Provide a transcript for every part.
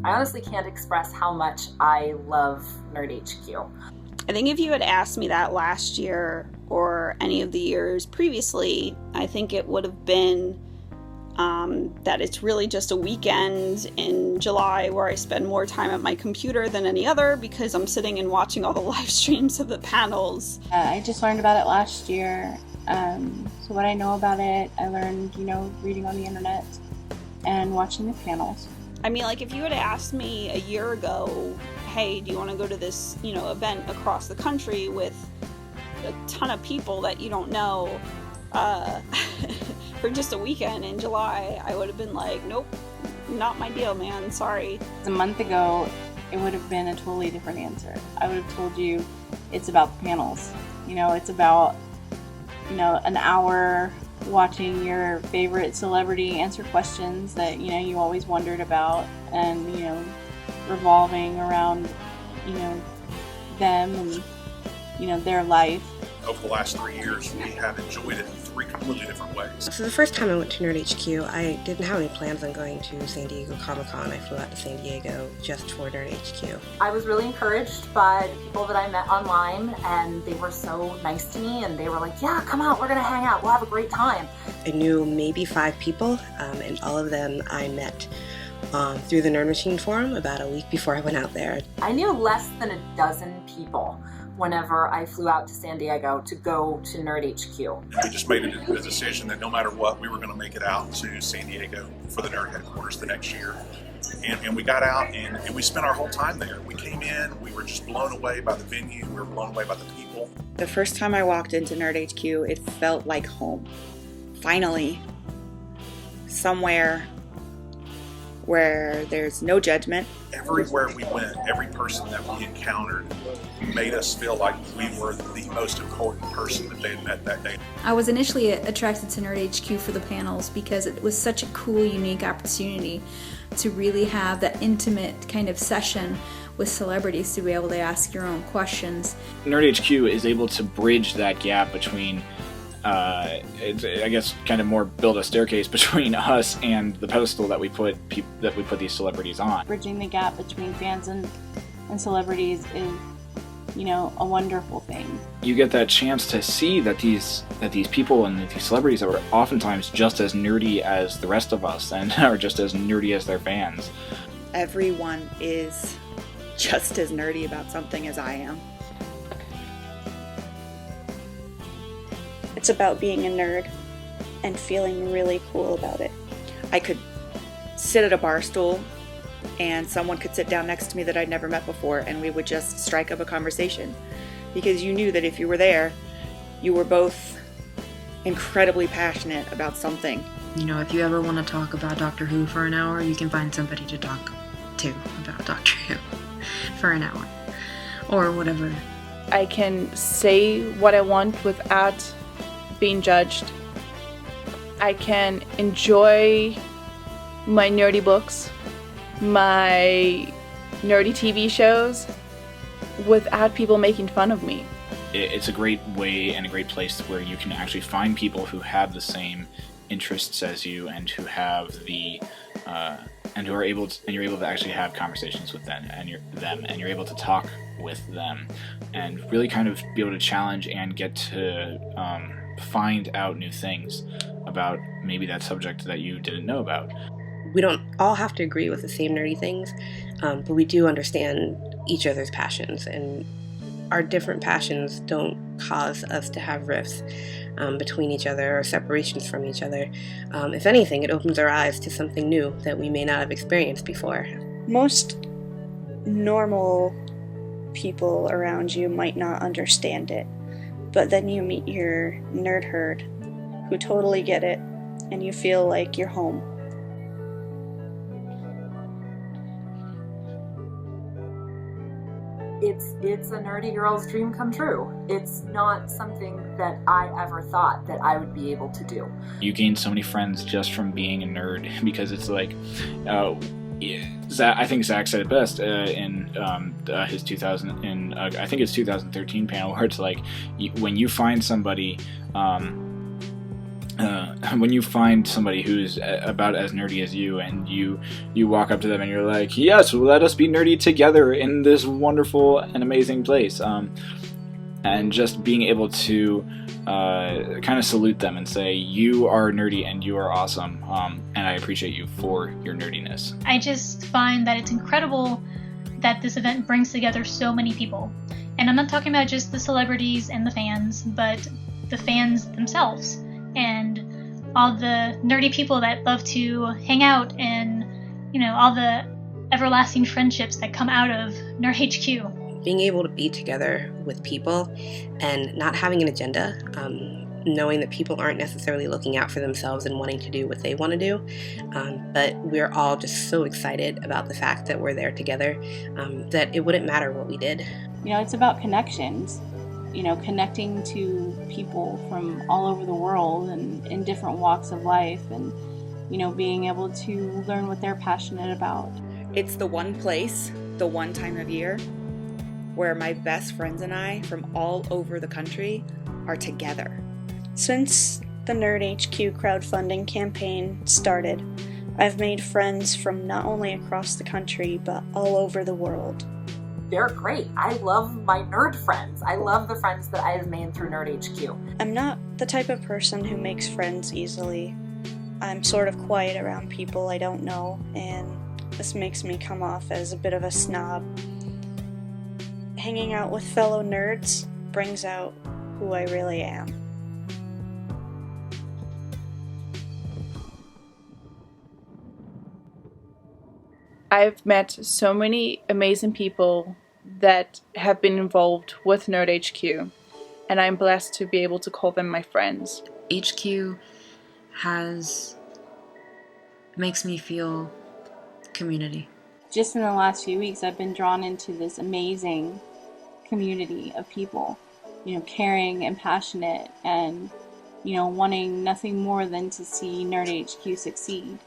I honestly can't express how much I love NerdHQ. I think if you had asked me that last year or any of the years previously, I think it would have been that it's really just a weekend in July where I spend more time at my computer than any other because I'm sitting and watching all the live streams of the panels. I just learned about it last year. So what I know about it, I learned, reading on the internet and watching the panels. I mean, like, if you had asked me a year ago, hey, do you want to go to this, event across the country with a ton of people that you don't know for just a weekend in July, I would have been like, nope, not my deal, man, sorry. A month ago, it would have been a totally different answer. I would have told you it's about the panels. It's about, an hour watching your favorite celebrity answer questions that, you always wondered about and, revolving around, them and, their life. Over the last 3 years, we have enjoyed it in 3 completely different ways. So the first time I went to NerdHQ, I didn't have any plans on going to San Diego Comic-Con. I flew out to San Diego just for NerdHQ. I was really encouraged by the people that I met online, and they were so nice to me, and they were like, yeah, come out, we're gonna hang out, we'll have a great time. I knew maybe 5 people, and all of them I met through the Nerd Machine forum about a week before I went out there. I knew less than a dozen people whenever I flew out to San Diego to go to NerdHQ. We just made a decision that no matter what, we were going to make it out to San Diego for the Nerd headquarters the next year. And we got out and we spent our whole time there. We came in, we were just blown away by the venue, we were blown away by the people. The first time I walked into NerdHQ, it felt like home. Finally, somewhere where there's no judgment. Everywhere we went, every person that we encountered made us feel like we were the most important person that they had met that day. I was initially attracted to NerdHQ for the panels because it was such a cool, unique opportunity to really have that intimate kind of session with celebrities to be able to ask your own questions. NerdHQ is able to bridge that gap between I guess kind of more build a staircase between us and the pedestal that we put these celebrities on. Bridging the gap between fans and celebrities is, a wonderful thing. You get that chance to see that these people and these celebrities are oftentimes just as nerdy as the rest of us and are just as nerdy as their fans. Everyone is just as nerdy about something as I am. It's about being a nerd and feeling really cool about it. I could sit at a bar stool and someone could sit down next to me that I'd never met before and we would just strike up a conversation because you knew that if you were there, you were both incredibly passionate about something. If you ever want to talk about Doctor Who for an hour, you can find somebody to talk to about Doctor Who for an hour or whatever. I can say what I want without being judged. I can enjoy my nerdy books, my nerdy TV shows, without people making fun of me. It's a great way and a great place where you can actually find people who have the same interests as you and who have the and who are able to, and you're able to actually have conversations with them and you're able to talk with them and really kind of be able to challenge and get to find out new things about maybe that subject that you didn't know about. We don't all have to agree with the same nerdy things, but we do understand each other's passions, and our different passions don't cause us to have rifts between each other or separations from each other. If anything, it opens our eyes to something new that we may not have experienced before. Most normal people around you might not understand it, but then you meet your nerd herd who totally get it, and you feel like you're home. It's a nerdy girl's dream come true. It's not something that I ever thought that I would be able to do. You gain so many friends just from being a nerd because it's like, I think Zach said it best in his 2013 panel, where it's like when you find somebody when you find somebody who's about as nerdy as you, and you walk up to them and you're like, yes, let us be nerdy together in this wonderful and amazing place, and just being able to kind of salute them and say, you are nerdy and you are awesome, and I appreciate you for your nerdiness. I just find that it's incredible that this event brings together so many people. And I'm not talking about just the celebrities and the fans, but the fans themselves and all the nerdy people that love to hang out, and, you know, all the everlasting friendships that come out of NerdHQ. Being able to be together with people and not having an agenda, knowing that people aren't necessarily looking out for themselves and wanting to do what they want to do, but we're all just so excited about the fact that we're there together, that it wouldn't matter what we did. You know, it's about connections. You know, connecting to people from all over the world and in different walks of life, and, you know, being able to learn what they're passionate about. It's the one place, the one time of year where my best friends and I from all over the country are together. Since the NerdHQ crowdfunding campaign started, I've made friends from not only across the country, but all over the world. They're great. I love my nerd friends. I love the friends that I have made through NerdHQ. I'm not the type of person who makes friends easily. I'm sort of quiet around people I don't know, and this makes me come off as a bit of a snob. Hanging out with fellow nerds brings out who I really am. I've met so many amazing people that have been involved with NerdHQ, and I'm blessed to be able to call them my friends. HQ makes me feel community. Just in the last few weeks, I've been drawn into this amazing community of people, you know, caring and passionate, and, you know, wanting nothing more than to see NerdHQ succeed.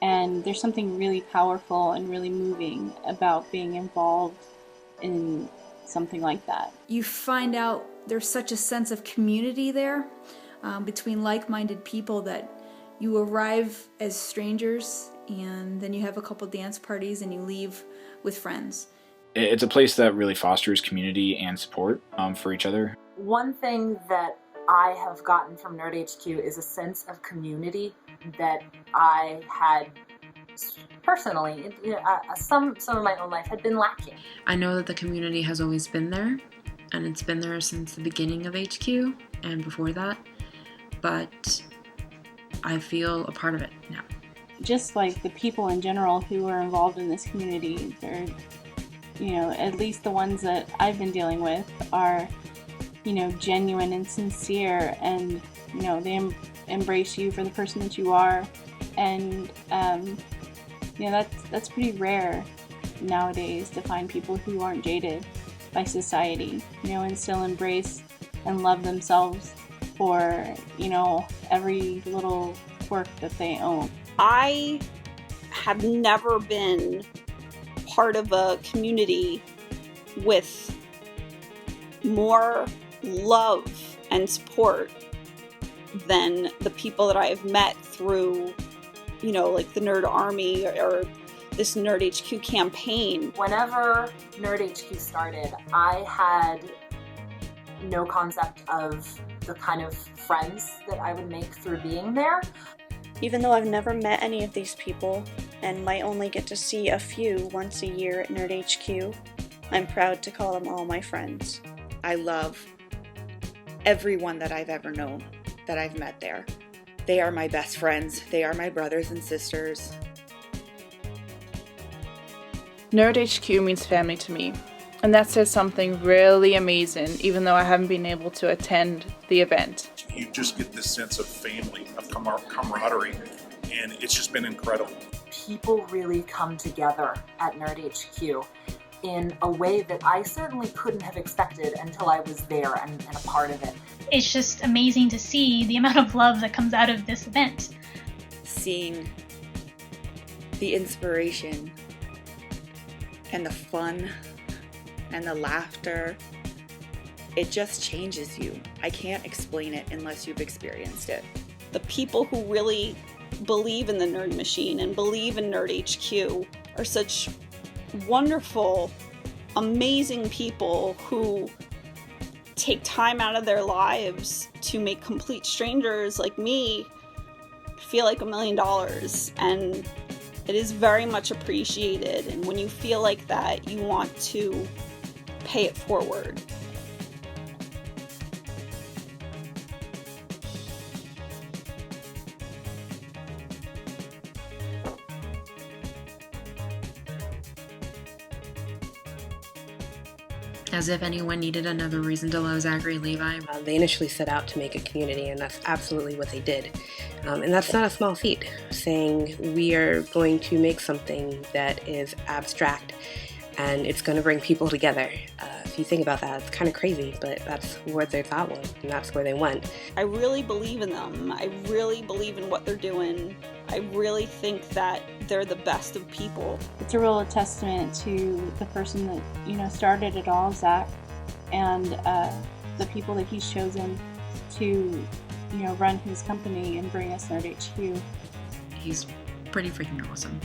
And there's something really powerful and really moving about being involved in something like that. You find out there's such a sense of community there between like-minded people that you arrive as strangers, and then you have a couple dance parties and you leave with friends. It's a place that really fosters community and support for each other. One thing that I have gotten from NerdHQ is a sense of community that I had personally, some of my own life had been lacking. I know that the community has always been there, and it's been there since the beginning of HQ and before that, but I feel a part of it now. Just like the people in general who are involved in this community, they're, you know, at least the ones that I've been dealing with are, you know, genuine and sincere, and, you know, they embrace you for the person that you are, and you know, that's pretty rare nowadays to find people who aren't jaded by society, you know, and still embrace and love themselves for, you know, every little quirk that they own. I have never been part of a community with more love and support than the people that I have met through, you know, like the Nerd Army or this NerdHQ campaign. Whenever NerdHQ started, I had no concept of the kind of friends that I would make through being there. Even though I've never met any of these people and might only get to see a few once a year at NerdHQ, I'm proud to call them all my friends. I love everyone that I've ever known, that I've met there. They are my best friends. They are my brothers and sisters. NerdHQ means family to me, and that says something really amazing, even though I haven't been able to attend the event. You just get this sense of family, of camaraderie, and it's just been incredible. People really come together at NerdHQ in a way that I certainly couldn't have expected until I was there and a part of it. It's just amazing to see the amount of love that comes out of this event. Seeing the inspiration and the fun and the laughter, it just changes you. I can't explain it unless you've experienced it. the people who really believe in the Nerd Machine and believe in NerdHQ are such wonderful, amazing people who take time out of their lives to make complete strangers like me feel like $1 million. And it is very much appreciated. And when you feel like that, you want to pay it forward. As if anyone needed another reason to love Zachary Levi. They initially set out to make a community, and that's absolutely what they did. And that's not a small feat, saying we are going to make something that is abstract and it's going to bring people together. If you think about that, it's kind of crazy, but that's where their thought was, and that's where they went. I really believe in them. I really believe in what they're doing. I really think that they're the best of people. It's a real testament to the person that, started it all, Zach, and the people that he's chosen to, run his company and bring us NerdHQ. He's pretty freaking awesome.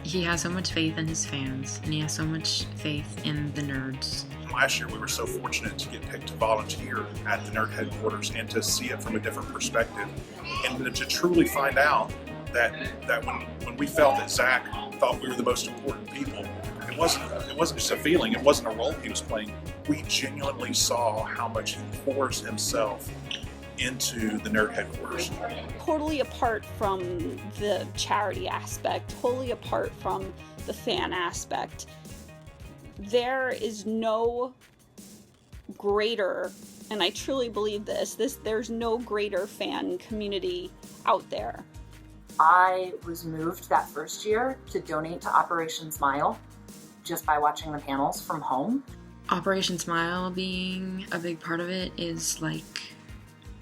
He has so much faith in his fans, and he has so much faith in the nerds. Last year, we were so fortunate to get picked to volunteer at the Nerd headquarters and to see it from a different perspective, and to truly find out that when we felt that Zach thought we were the most important people, it wasn't just a feeling, it wasn't a role he was playing. We genuinely saw how much he pours himself into the Nerd headquarters. Totally apart from the charity aspect, totally apart from the fan aspect, there is no greater, and I truly believe there's no greater fan community out there. I was moved that first year to donate to Operation Smile just by watching the panels from home. Operation Smile being a big part of it is like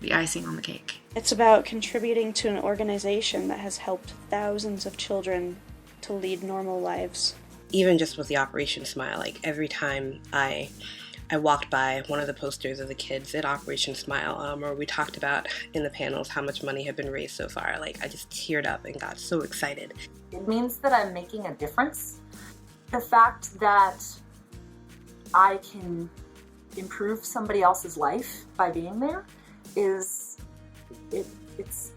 the icing on the cake. It's about contributing to an organization that has helped thousands of children to lead normal lives. Even just with the Operation Smile, like every time I walked by one of the posters of the kids at Operation Smile, where we talked about in the panels how much money had been raised so far, like I just teared up and got so excited. It means that I'm making a difference. The fact that I can improve somebody else's life by being there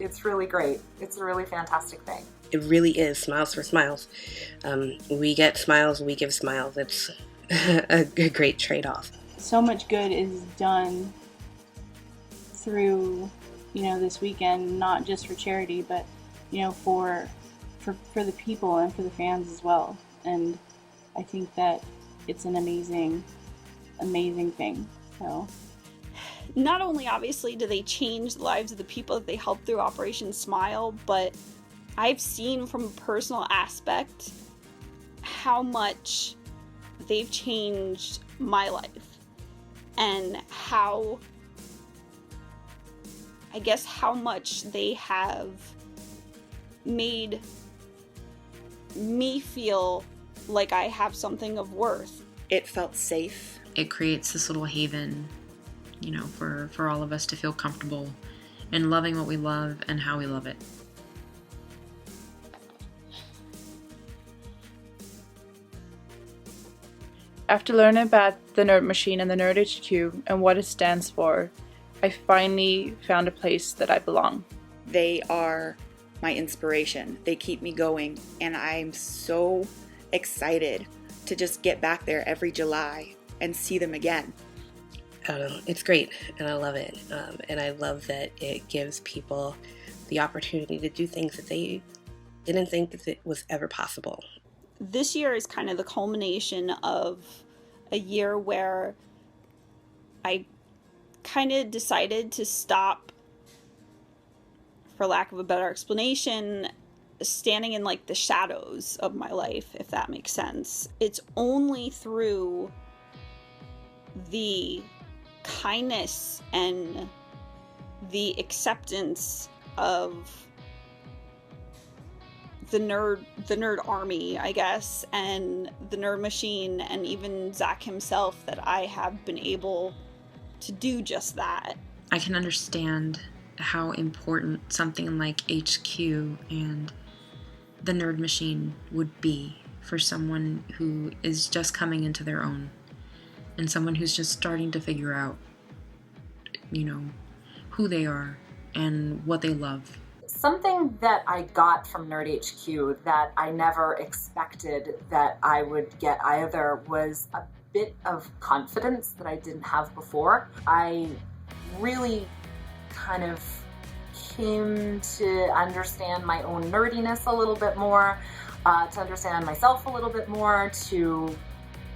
it's really great. It's a really fantastic thing. It really is smiles for smiles. We get smiles, we give smiles. It's a great trade-off. So much good is done through, this weekend, not just for charity, but, for the people and for the fans as well. And I think that it's an amazing, amazing thing. So, not only obviously do they change the lives of the people that they help through Operation Smile, but I've seen from a personal aspect how much they've changed my life and how much they have made me feel like I have something of worth. It felt safe. It creates this little haven, for all of us to feel comfortable in loving what we love and how we love it. After learning about the Nerd Machine and the NerdHQ and what it stands for, I finally found a place that I belong. They are my inspiration. They keep me going, and I'm so excited to just get back there every July and see them again. I don't know, it's great, and I love it. And I love that it gives people the opportunity to do things that they didn't think that it was ever possible. This year is kind of the culmination of a year where I kind of decided to stop, for lack of a better explanation, standing in like the shadows of my life, if that makes sense. It's only through the kindness and the acceptance of the nerd army, I guess, and the Nerd Machine, and even Zach himself, that I have been able to do just that. I can understand how important something like HQ and the Nerd Machine would be for someone who is just coming into their own and someone who's just starting to figure out, who they are and what they love. Something that I got from NerdHQ that I never expected that I would get either was a bit of confidence that I didn't have before. I really kind of came to understand my own nerdiness a little bit more, to understand myself a little bit more, to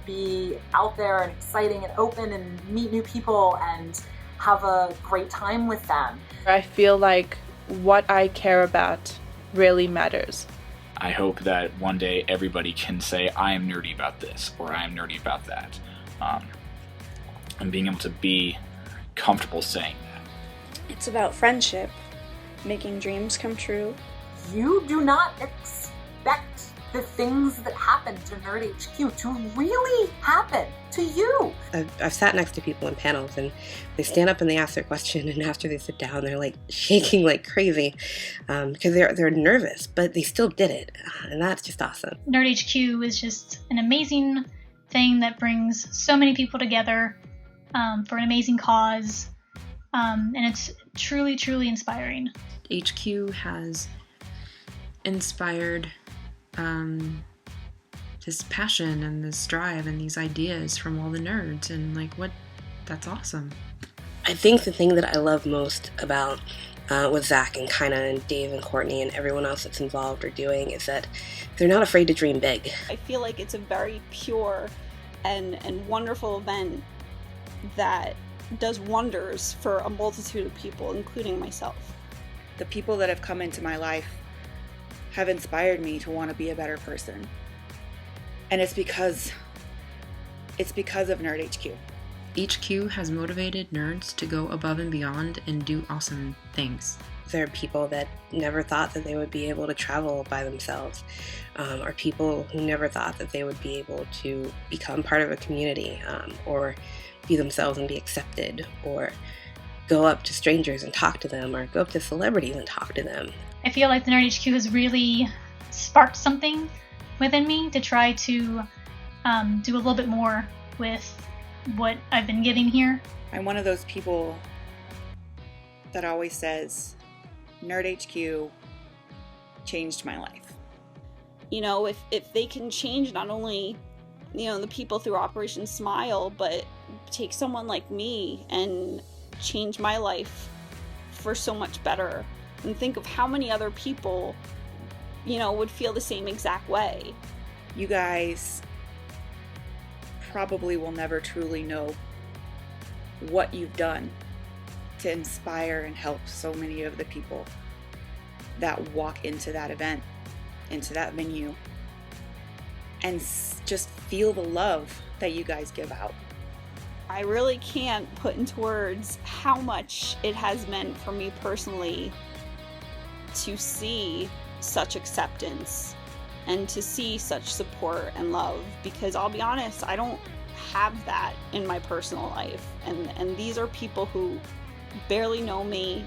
be out there and exciting and open and meet new people and have a great time with them. I feel like what I care about really matters. I hope that one day everybody can say, I am nerdy about this, or I am nerdy about that. And being able to be comfortable saying that. It's about friendship, making dreams come true. You do not expect the things that happen to NerdHQ to really happen to you. I've sat next to people in panels and they stand up and they ask their question, and after they sit down they're like shaking like crazy because they're nervous, but they still did it, and that's just awesome. NerdHQ is just an amazing thing that brings so many people together for an amazing cause, and it's truly, truly inspiring. HQ has inspired this passion and this drive and these ideas from all the nerds, and that's awesome. I think the thing that I love most about what Zach and Kinda and Dave and Courtney and everyone else that's involved are doing is that they're not afraid to dream big. I feel like it's a very pure and wonderful event that does wonders for a multitude of people, including myself. The people that have come into my life have inspired me to want to be a better person. And it's because of NerdHQ. HQ has motivated nerds to go above and beyond and do awesome things. There are people that never thought that they would be able to travel by themselves, or people who never thought that they would be able to become part of a community, or be themselves and be accepted, or go up to strangers and talk to them, or go up to celebrities and talk to them. I feel like the NerdHQ has really sparked something within me to try to do a little bit more with what I've been getting here. I'm one of those people that always says, NerdHQ changed my life. If they can change not only, the people through Operation Smile, but take someone like me and change my life for so much better, and think of how many other people, would feel the same exact way. You guys probably will never truly know what you've done to inspire and help so many of the people that walk into that event, into that venue, and just feel the love that you guys give out. I really can't put into words how much it has meant for me personally to see such acceptance and to see such support and love, because I'll be honest, I don't have that in my personal life, and these are people who barely know me,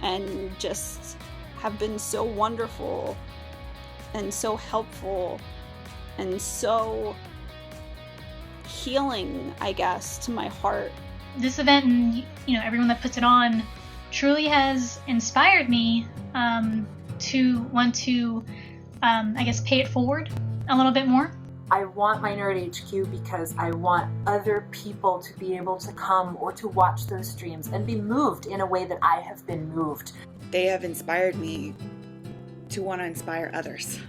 and just have been so wonderful and so helpful and so healing, I guess, to my heart. This event and everyone that puts it on truly has inspired me to want to pay it forward a little bit more. I want my NerdHQ because I want other people to be able to come or to watch those streams and be moved in a way that I have been moved. They have inspired me to want to inspire others.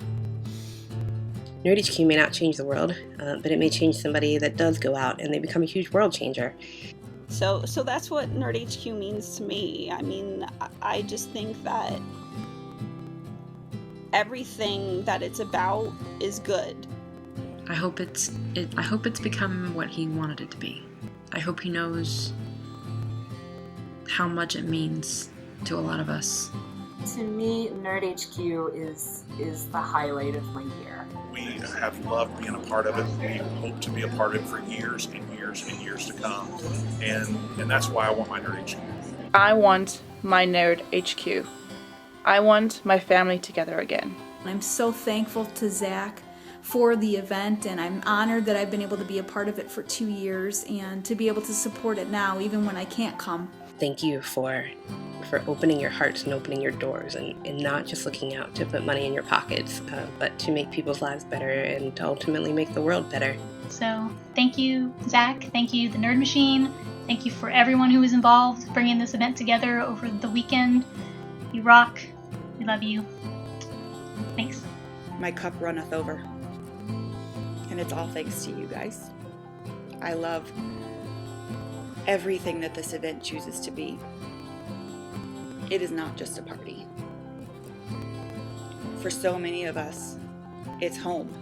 NerdHQ may not change the world, but it may change somebody that does go out and they become a huge world changer. So that's what NerdHQ means to me. I mean, I just think that everything that it's about is good. I hope it's become what he wanted it to be. I hope he knows how much it means to a lot of us. To me, NerdHQ is the highlight of my year. We have loved being a part of it. We hope to be a part of it for years and years and years to come. And that's why I want my NerdHQ. I want my NerdHQ. I want my family together again. I'm so thankful to Zach for the event, and I'm honored that I've been able to be a part of it for 2 years and to be able to support it now, even when I can't come. Thank you for opening your hearts and opening your doors and not just looking out to put money in your pockets, but to make people's lives better and to ultimately make the world better. So thank you, Zach. Thank you, the Nerd Machine. Thank you for everyone who was involved bringing this event together over the weekend. You rock. We love you. Thanks. My cup runneth over. And it's all thanks to you guys. I love everything that this event chooses to be. It is not just a party. For so many of us, it's home.